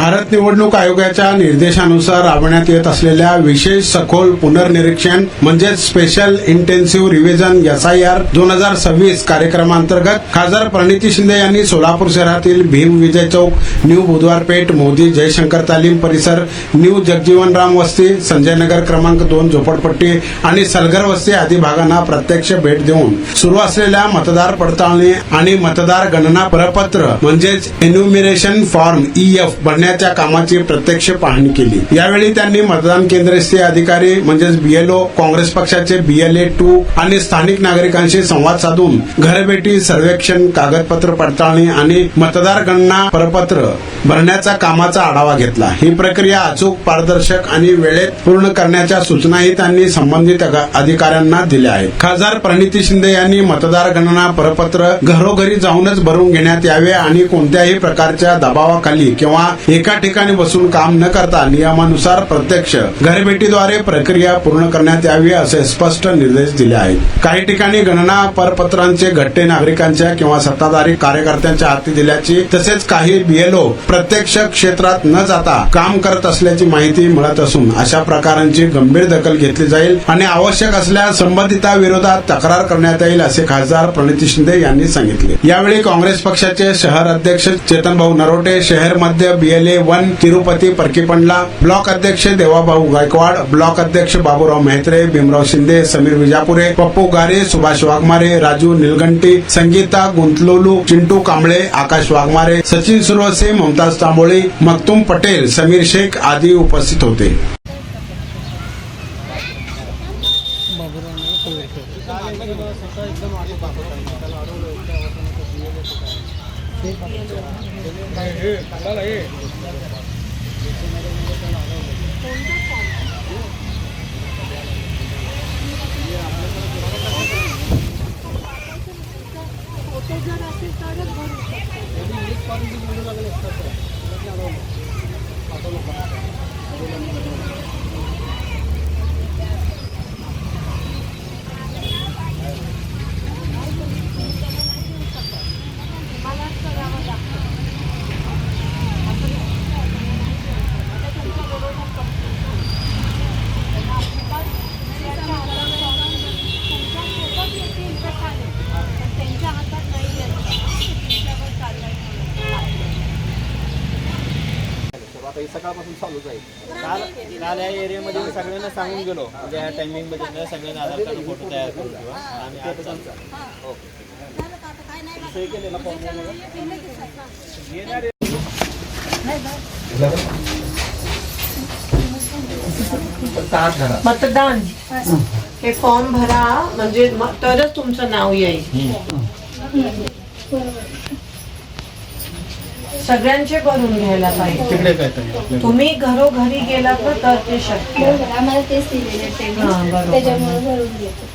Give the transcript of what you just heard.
भारत निवडणूक आयोगाच्या निर्देशानुसार राबवण्यात येत असलेल्या विशेष सखोल पुनर्निरीक्षण म्हणजेच स्पेशल इंटेन्सिव्ह रिव्हिजन SIR 2026 कार्यक्रमांतर्गत खासदार प्रणिती शिंदे यांनी सोलापूर शहरातील भीम विजय चौक, न्यू बुधवारपेठ, मोदी जयशंकर तालीम परिसर, न्यू जगजीवनराम वस्ती, संजय नगर क्रमांक 2 झोपडपट्टी आणि सलगर वस्ती आदी भागांना प्रत्यक्ष भेट देऊन सुरू असलेल्या मतदार पडताळणी आणि मतदार गणना प्रपत्र म्हणजेच एन्युमिरेशन फॉर्म EF भरण्याच्या कामाची प्रत्यक्ष पाहणी केली। यावेळी त्यांनी मतदान केंद्रस्थ अधिकारी म्हणजेच BLO, काँग्रेस पक्षाचे BLA 2 आणि स्थानिक नागरिकांशी संवाद साधून घरभेटी, सर्वेक्षण, कागदपत्र पडताळणी आणि मतदार गणना प्रपत्र भरण्याच्या कामाचा आढावा घेतला। ही प्रक्रिया अचूक, पारदर्शक आणि वेळेत पूर्ण करण्याच्या सूचनाही त्यांनी संबंधित अधिकाऱ्यांना दिल्या आहेत। खासदार प्रणिती शिंदे यांनी मतदार गणना प्रपत्र घरोघरी जाऊनच भरून घेण्यात यावे आणि कोणत्याही प्रकारच्या दबावाखाली किंवा एका ठिकाणी बसून काम न करता नियमानुसार प्रत्यक्ष घरभेटीद्वारे प्रक्रिया पूर्ण करण्यात यावी असे स्पष्ट निर्देश दिले आहेत। काही ठिकाणी गणना प्रपत्रांचे गट्टे नागरिकांच्या किंवा सत्ताधारी कार्यकर्त्यांच्या हाती दिल्याची तसेच काही BLO प्रत्यक्ष क्षेत्रात न जाता काम करत असल्याची माहिती मिळत असून अशा प्रकारांची गंभीर दखल घेतली जाईल आणि आवश्यक असल्यास संबंधिताविरोधात तक्रार करण्यात येईल असे खासदार प्रणिती शिंदे यांनी सांगितले। यावेळी काँग्रेस पक्षाचे शहर अध्यक्ष चेतनभाऊ नरोटे, शहर मध्य BLA 1 तिरुपती परकीपंडला, ब्लॉक अध्यक्ष देवाभाऊ गायकवाड, ब्लॉक अध्यक्ष बाबूराव मेहत्रे, भीमराव शिंदे, समीर विजापुरे, पप्पू गारे, सुभाष वाघमारे, राजू निलगंटी, संगीता गुंतलोलू, चिंटू कांबळे, आकाश वाघमारे, सचिन सुरवसे, ममताज तांबोळी, मखतूम पटेल, समीर शेख आदी उपस्थित होते। सकाळपासून चालूच आहे। काल या एरियामध्ये सगळ्यांना सांगून गेलो म्हणजे ह्या टायमिंग मध्ये सगळ्यांना आधार कार्ड फोटो तयार करून किंवा आणि मतदान हे फॉर्म भरा म्हणजे तरच तुमचं नाव येईल। सगळ्यांचे भरून घ्यायला पाहिजे। तुम्ही घरोघरी गेलात ना तर ते शक्य। आम्हाला तेच दिलेले त्याच्यामुळे भरून घेतो।